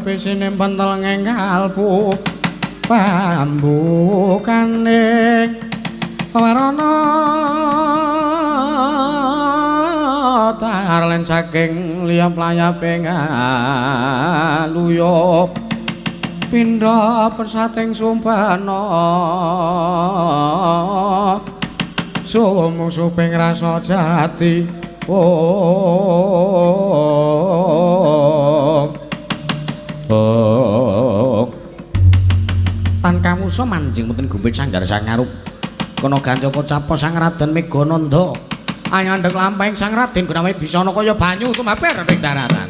pisine pentel ngengkalku pambukane warana tarlen saking liya playape ngaluyup pindha persating sumpana sumusuping rasa jati tan kamusa manjing mboten gumpit sanggar sangarup kono gandaka capa sang Raden Megananda anyandhek lampahing sang Raden Gunawi Bisana kaya banyu tumaper ing daratan.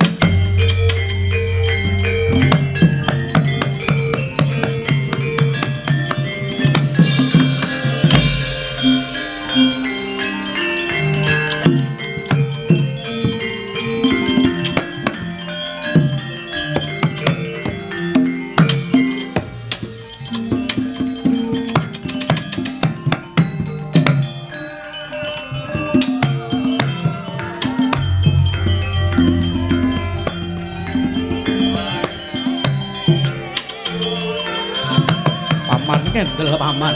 Kendel paman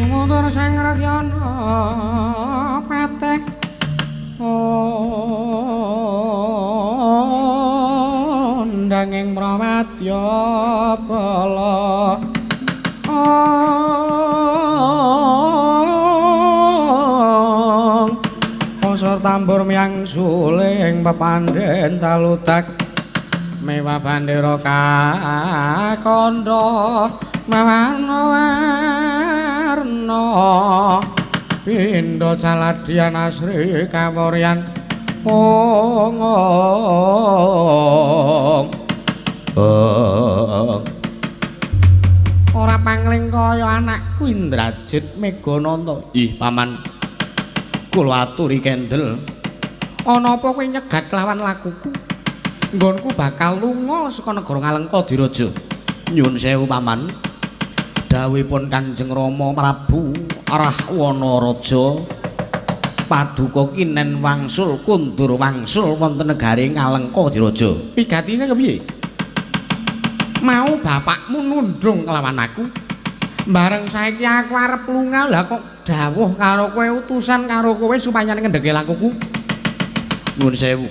mundur sang Rakyana petek nanging prawadya bala kosor tambur miyang suling pepandhen talutak mewah bandera kakandha mawarna-warna pindha caladyan asri kawuryan ora pangling kaya anakku Indrajit Megananda. Ih paman kula aturi kendel ana apa kowe nyegat kelawan lakuku nggonku bakal lunga saka negara Ngalengkadiraja. Nyuwun sewu paman dawuhipun Kanjeng Rama Prabu Rahwana-raja paduka kinen wangsul kundur wangsul wonten negari Ngalengkadiraja. Pigatine kepiye? Mau bapakmu nundung kelawan aku bareng saiki aku arep lunga lah kok dawuh karo kowe utusan karo kowe supaya ngendheke lakuku. Nuwun sewu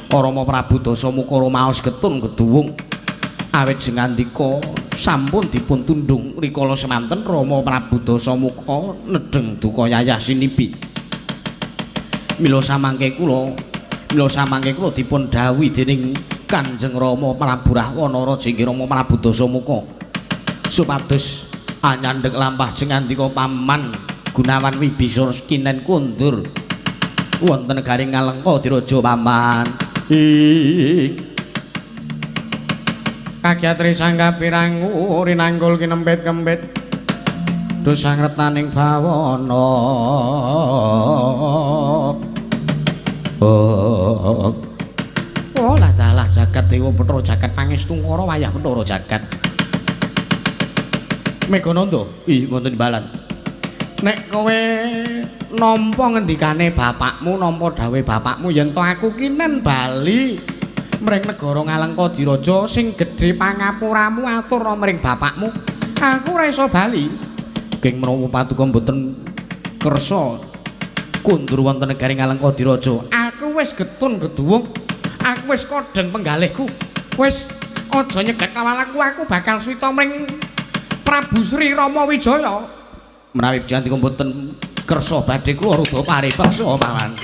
Rama Prabu Dasamuka maos getun geduwung awit sing ngandika sampun dipun tundung rikala semanten Rama Prabu Dasamuka nedheng duka yayah sinipi. Mila samangke kula dipun dawuhi dening Kanjeng Rama Prabu Rahwana-raja inggih Rama Prabu Dasamuka supados anyandhek lampah sing ngandika Paman Gunawan Wibisana kinen kundur wonten negari Ngalengkadiraja paman. Kagyatri sanggapirang rinanggul kinempit-kempit dosang retaning bawana oh lah jagat Dewa Bathara jagat pangestu ngara wayah Bathara jagat Megananda. Ih wonten balan nek kowe nampa ngendikane bapakmu nampa dawuhe bapakmu yen to aku kinen bali mring negara Ngalengkadiraja sing gedhe pangapuramu aturna mring bapakmu aku ora iso bali geng menawa paduka mboten kersa kundur wonten negari Ngalengkadiraja aku wis getun geduwung aku wis kodheng penggalihku wis aja nyegat kawal aku bakal suwita mring Prabu Sri Rama Wijaya menawi jantika mboten kersa badhe kula rada paripaksa paman.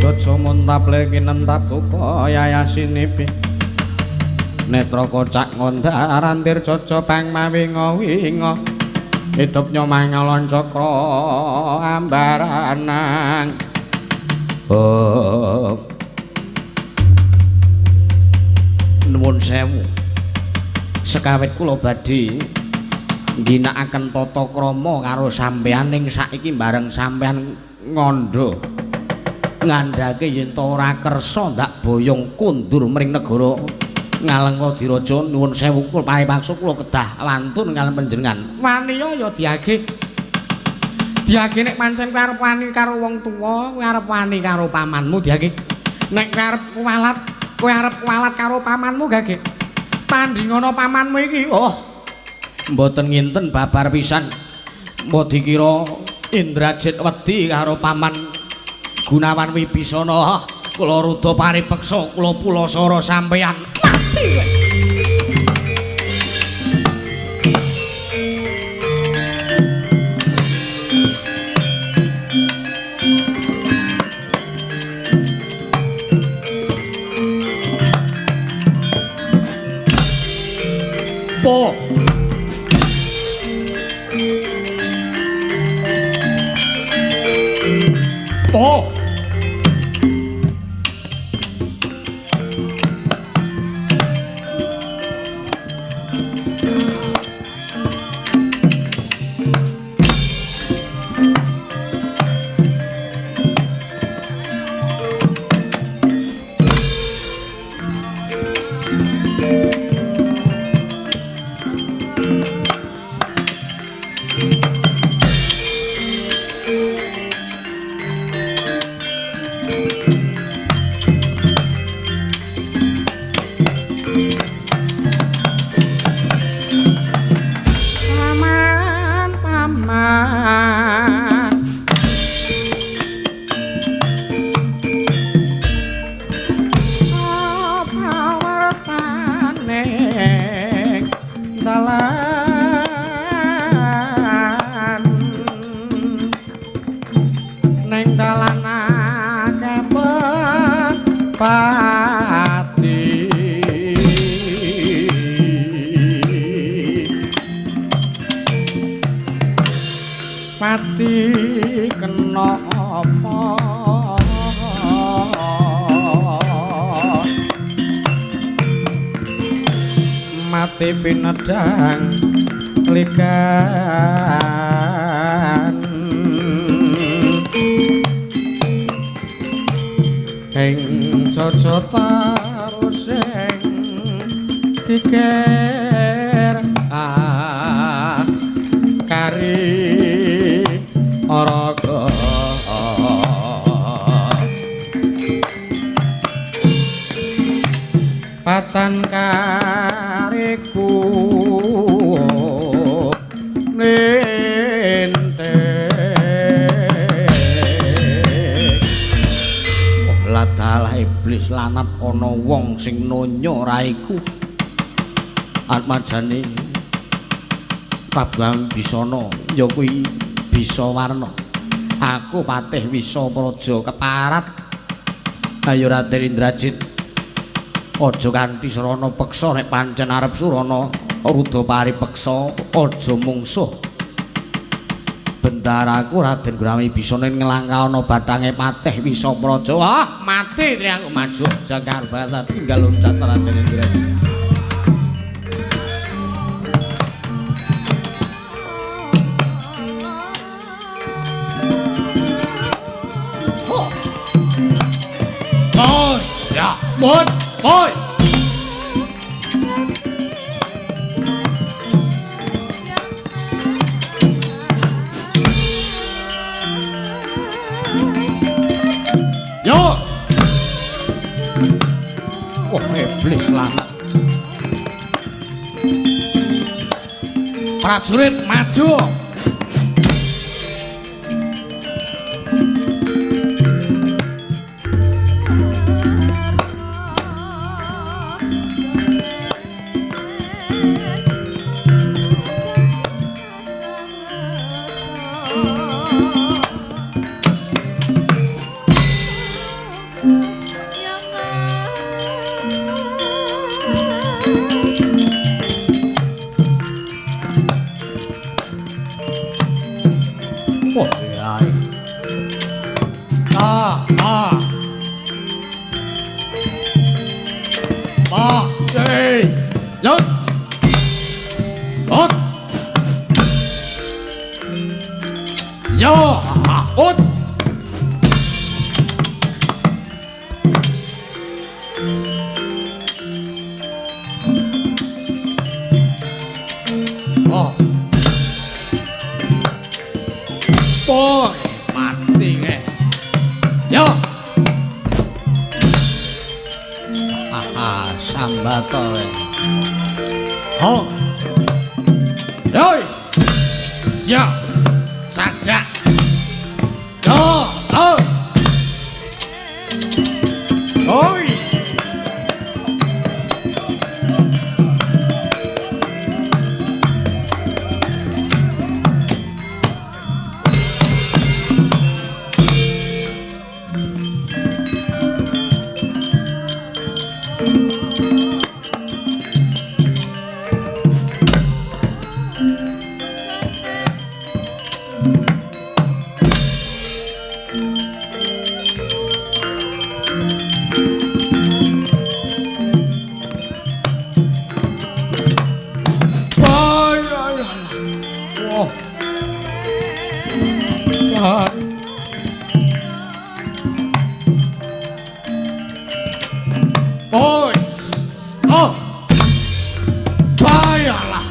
Daja muntap lir kinentap suka yayasinipi netra kocak ngondharan tircaca pang mawinga-winga hidup nyomang ngalon cakra ambaranang nuwun sewu kawit kula badhe ngginakaken tata krama karo sampeyan ning saiki bareng sampeyan ngondo ngandhake yen ta ora kersa ndak boyong kundur mring negara Ngalengwadiraja nuwun sewu kula paripaksa kula kedah wantun ngalem panjenengan waniya ya diage nek pancen kowe arep wani karo wong tuwa kowe arep wani karo pamanmu diage nek kowe arep kualat karo pamanmu gage tandingana pamanmu iki mboten nginten babar pisan mbok dikira Indrajit wedi karo paman Gunawan Wibisana kula rudha paripeksa kula pulasara sampeyan mati kowe po mati pinedhang likan ing jojota rusing kiker kari araga patan kariku nente ladalah iblis lanat ana wong sing nonya raiku atmajane Prabu Bisana ya kuwi Bisawarna aku patih Wisapraja keparat ayo Raden Indrajit aja kanthi srana peksa nek pancen arep surana rudha paripeksa aja mungsuh bendaraku Raden Gunawan Bisana nglangkauna bathange patih Wisapraja mati triangku maju Jakar basa tinggal loncat Raden Indrajit ya mun boy yo iblis lanat prajurit maju Ut. Yo, ut. Oh. Boy, mati nge. Yo. Haha, sambato. Oh. Yoi. Yo. Sajak. Yo. Oh. Oi. Oi. Oh. Bayalah.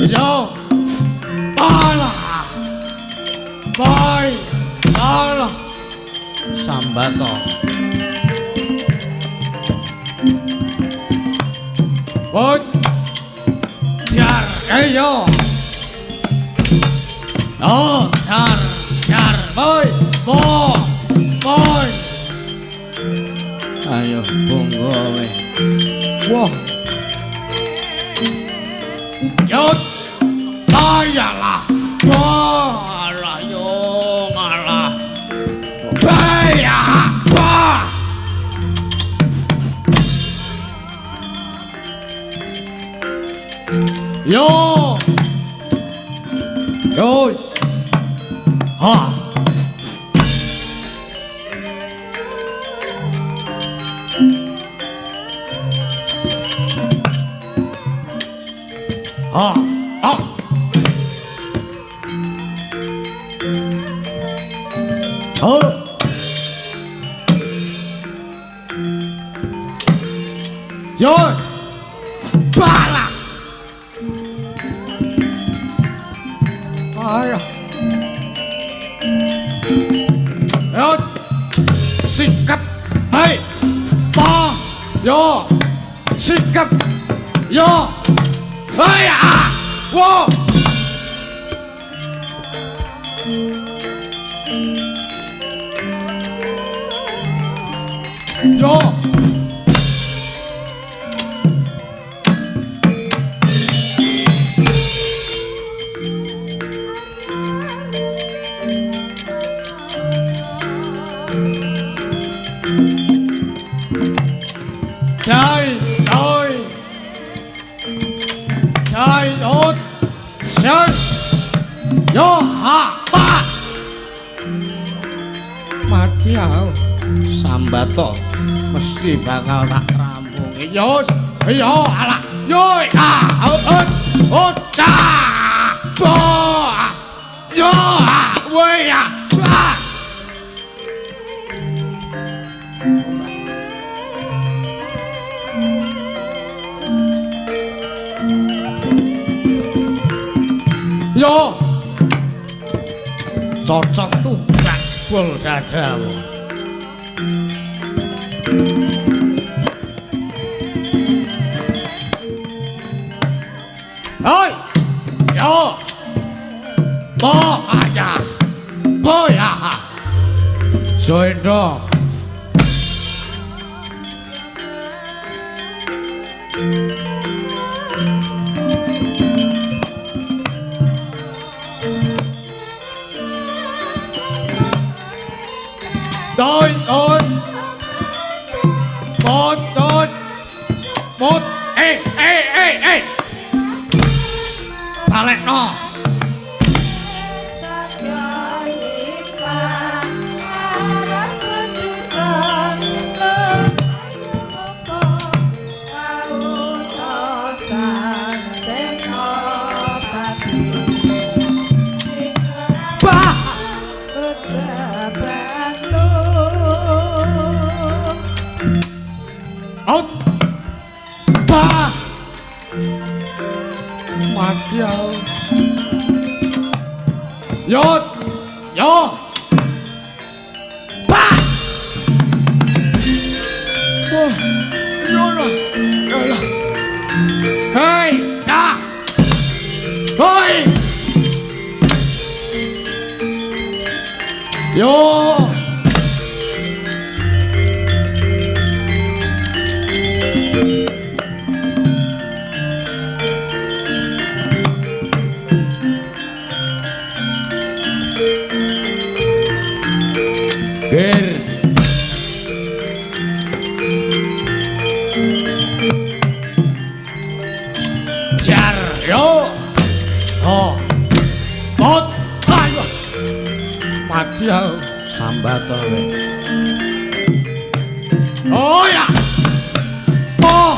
Yo. Bayalah. Bayalah. Sambato. Oi. Jar, yo. Oh, jar, boy. Boy. Ayo bongo we. Wah. Yo. Bayalah. Bayalah yo ngalah. Bayah. Yo. Yo. Ha. Ah, ah. Oh. Yo. Bala. Ayah. Yo. Sikap. Hai. Pa. Yo. Sikap. Yo. Hai. Ah. Wo. Yo. Trời ơi. Trời ơi. Trời. Yo ha ba. Mati aku. Sambato mesti bakal tak rampungi. Yo. Yo alah. Yo. Bo. Yo. We ya. Yo. Cocok tuh bol dadamu. Oi. Yo. Bo ya. Soendo. Rồi. Một. Ê. Balik no. Padya. Yot. Yo. Pak. Wah. Yono. Yono. Hei, dah. Hoi. Yo. Ger. Jar, yo. Oh. Bot, ayo. Padya sambat kowe. Oh ya. Oh.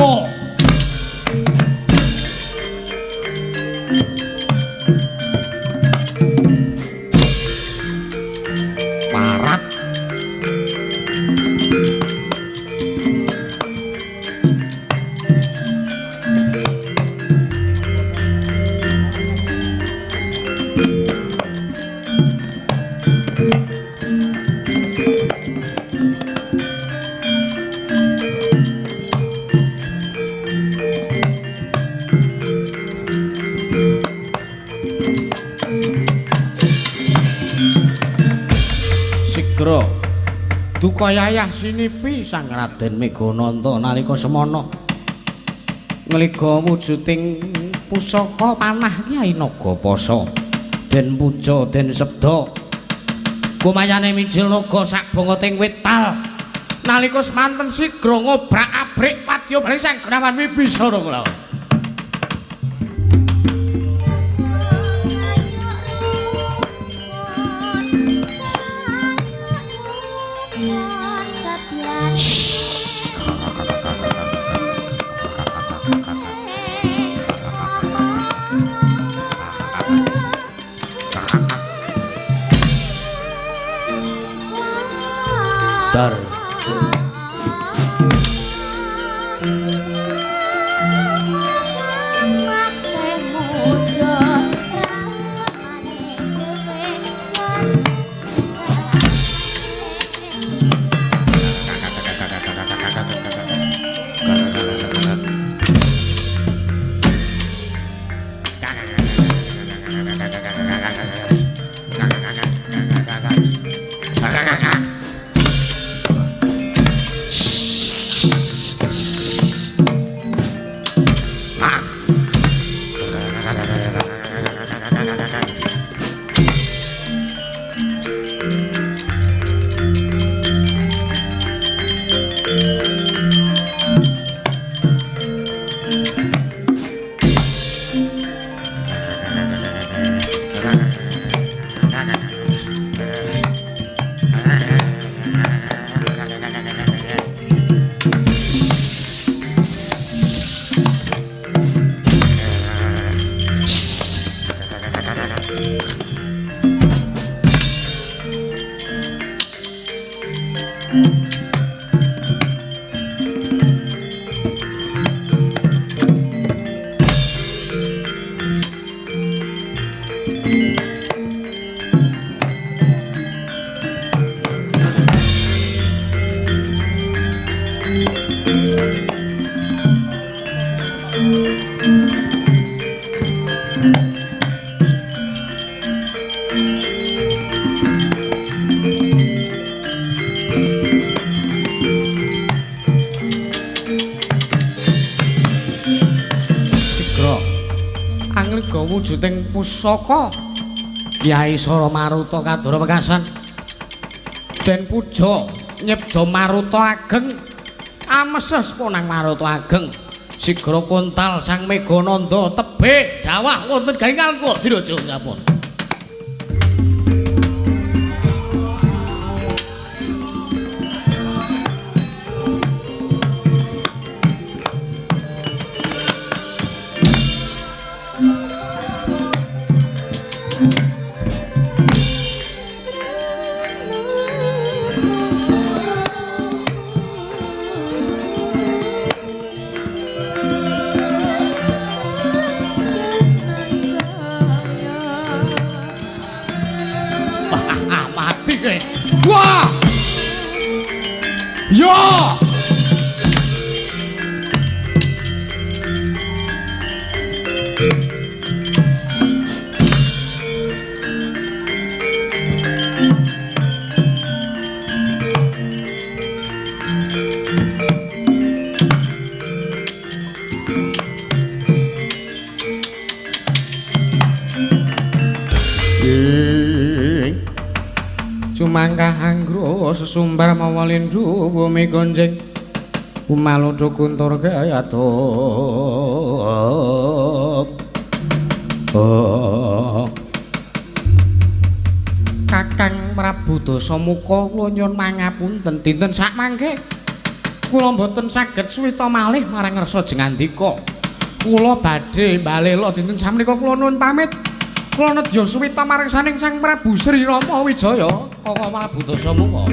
Mo. Parat. Sigra duka yayah sinipi Sang Raden Megananda nalika semana ngliga wujuding pusaka panah Kyai Nagapasa den puja den sebda kumayane mijil naga sak bongoting wital nalika semanten sigra ngobrak-abrik padya bali Sang Grawan Wibisara kula. Dar wujuding pusaka Kyai Sara Maruta Kadara Wekasan den puja nyebda Maruta Ageng ameses ponang Maruta Ageng sigra kontal Sang Megananda tebih dawah wonten garingan kula diraja ngapun. Ah mati kowe. Wah. Yo. Mangkah anggro sesumbar mawalindru bumi gonjeng umaludu kuntur gayatuk Kakang Prabu Dasamuka kula nyuwun mangapunten dinten sak mangke kula mboten saged suwita malih marang ngersa jengandika kula badhe balela dinten samangka kula nuwun pamit kula nedya suwita marang saning Sang Prabu Sri Rama Wijaya Kakang Prabu Dasamuka.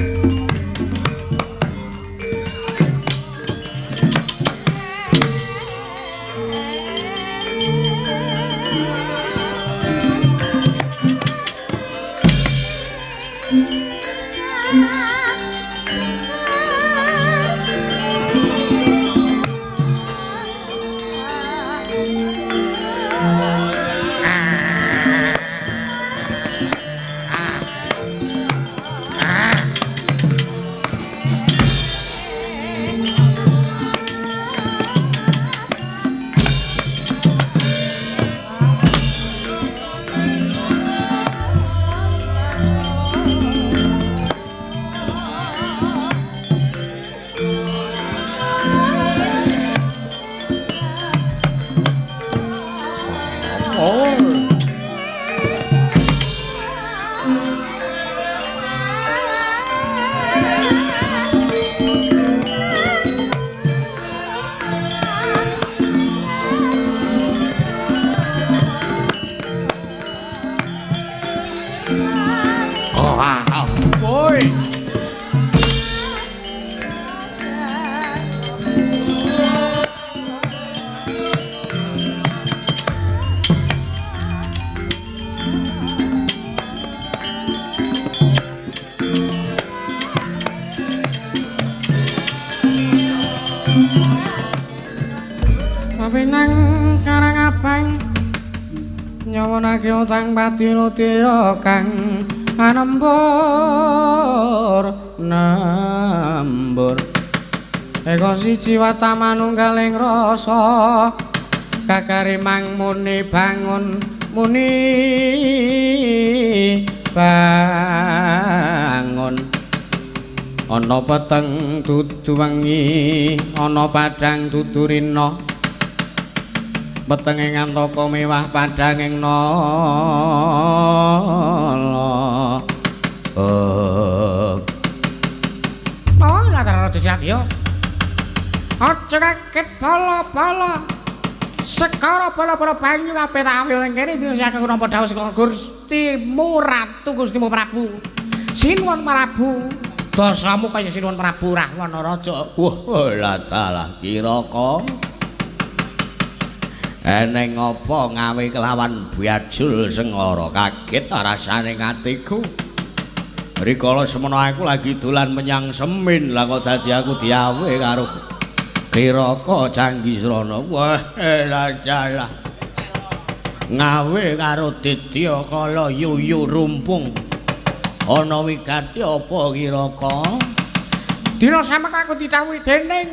Pinang Karangabang nyawonake utang patilutira kang anembur nembur eka siji wata manunggaling rasa kakarimang muni bangun muni bangun ana peteng dudu wengi ana padhang dudu rina peteng ing antaka mewah padhang ing nala latar raja Syadya aja kaget bala-bala sekara bala-bala banyu kabeh tak ambil ning kene diusahaken napa dawuh saka Gusti Ratu Gusti Prabu Sinuwun Prabu Dasamuka kaya Sinuwun Prabu Rahwana Raja wah latalah kiraka eneng apa ngawe kelawan Byajul Sengara kaget rasane atiku rikala semono aku lagi dolan menyang Semin lah kok dadi aku diawe karo Kiraka Janggisrana wah lajalah ngawe karo Ditya Kala yuyu rumpung ana wigati apa Kiraka dina samangka aku didhawuhi dening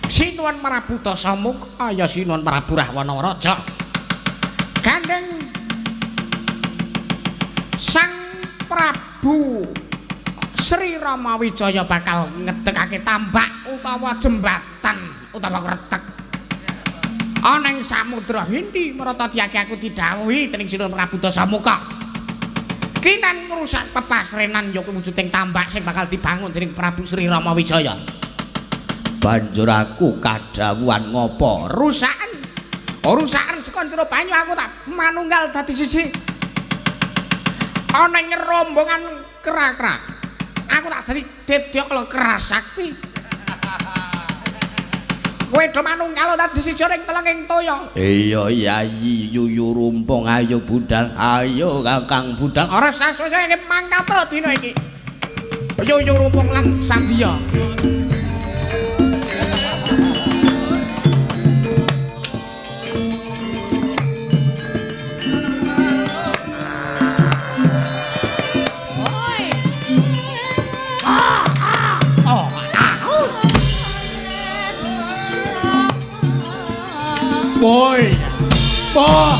Sinuwun Prabu Dasamuka ya Sinuwun Prabu Rahwana Raja gandeng Sang Prabu Sri Rama Wijaya bakal ngedekake tambak utawa jembatan utawa kretek ana ing Samudra Hindi marata diake aku didhawuhi dening Sinuwun Prabu Dasamuka kinan ngrusak pepasrenan ya wujuding tambak sing bakal dibangun dening Prabu Sri Rama Wijaya. Banjur aku kadhawuhan ngopo? Rusakan. Rusakan saka jero banyu aku tak manunggal dadi siji. Ana ing rombongan kera-kera. Aku tak dadi Ditya Kala Kerasakti. kowe do manunggal dadi siji ning telenging toya. Iya Yayi yuyu rumpung ayo budal ayo Kakang budal ora sasuwe ing mangkat dina iki. Yuyu rumpung lan Sandiya. Boy. Oh.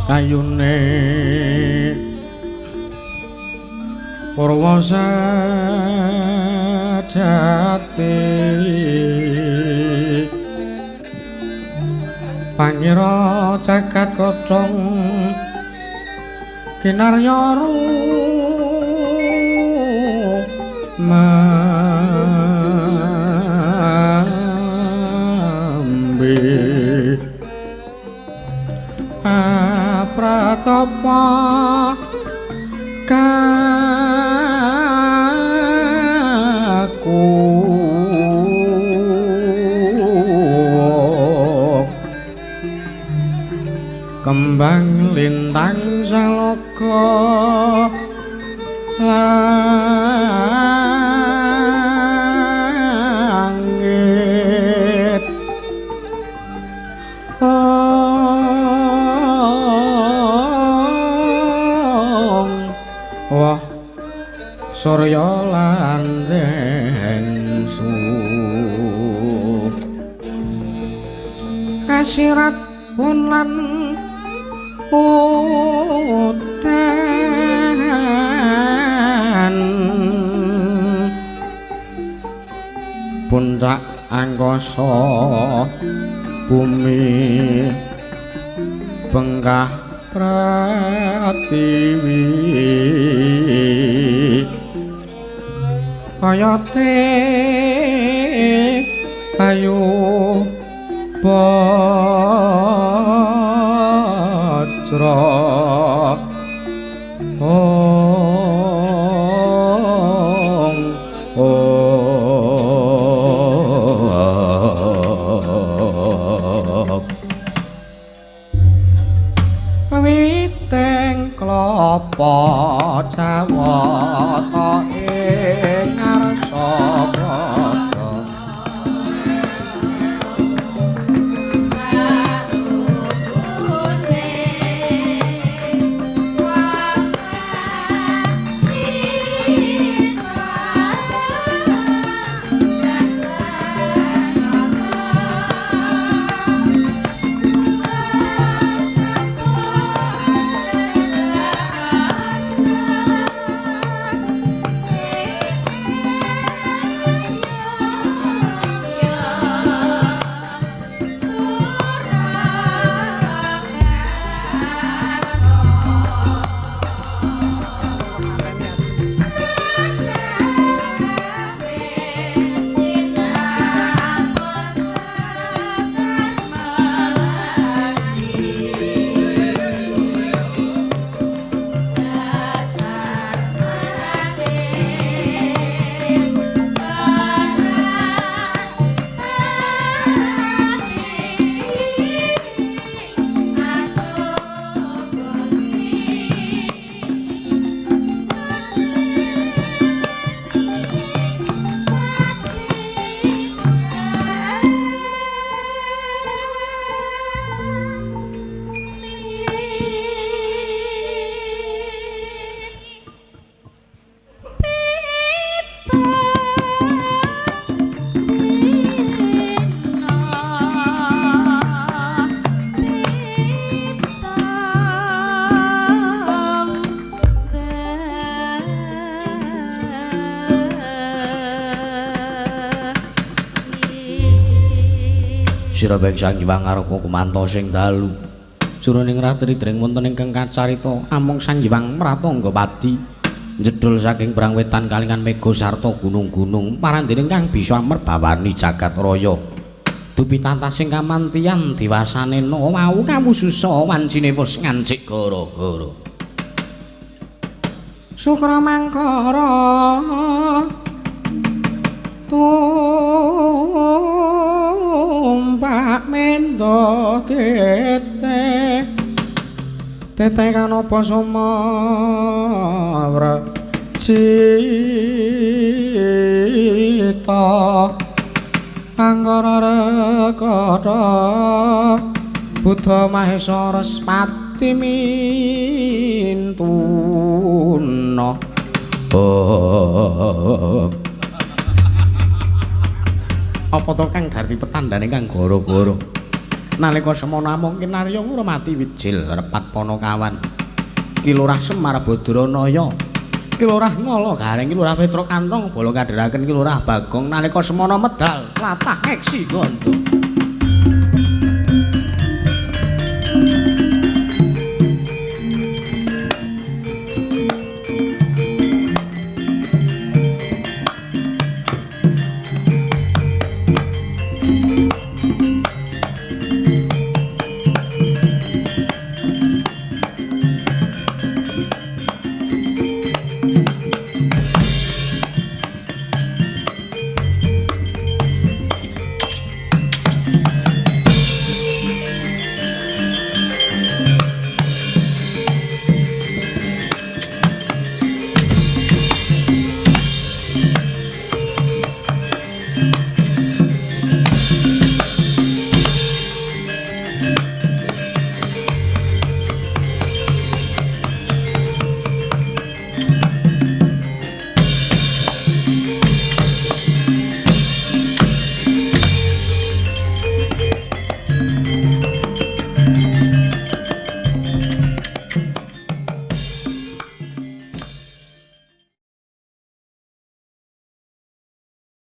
Ayune Purwasa jati pangira jagat kocong kinarya mambe pratapa kaku kembang lintang saloka langit wah surya lan dengsu kasirat pun lan udan puncak angkasa bumi bengkah pratiwi kayate ayu Wajra Witeng klapa sira bek Sang Hyang Arupa kumanto sing dalu jroning ratri dring wonten ingkang kacarita amung Sang Hyang Pratangga Pati jedul saking brang wetan kalingan mega sarta gunung-gunung parandening kang bisa merbawani jagat raya dupi tatah sing kamantian diwasanena mau kawususa wancine wis ngancik gara-gara Sukra mangkara tumpak mendo tete kanapa sumawra cita anggara rekada Buddha Mahesa Respati mintuna apa to kang darti petandane kang gara-gara nalika semana amung kinarya ngurmati wijil repat Panakawan Kilurah Semar Badranaya Kilurah Nala Gareng Kilurah Petra Kantong Bala kadheraken Kilurah Bagong nalika semana medal latah eksi gandha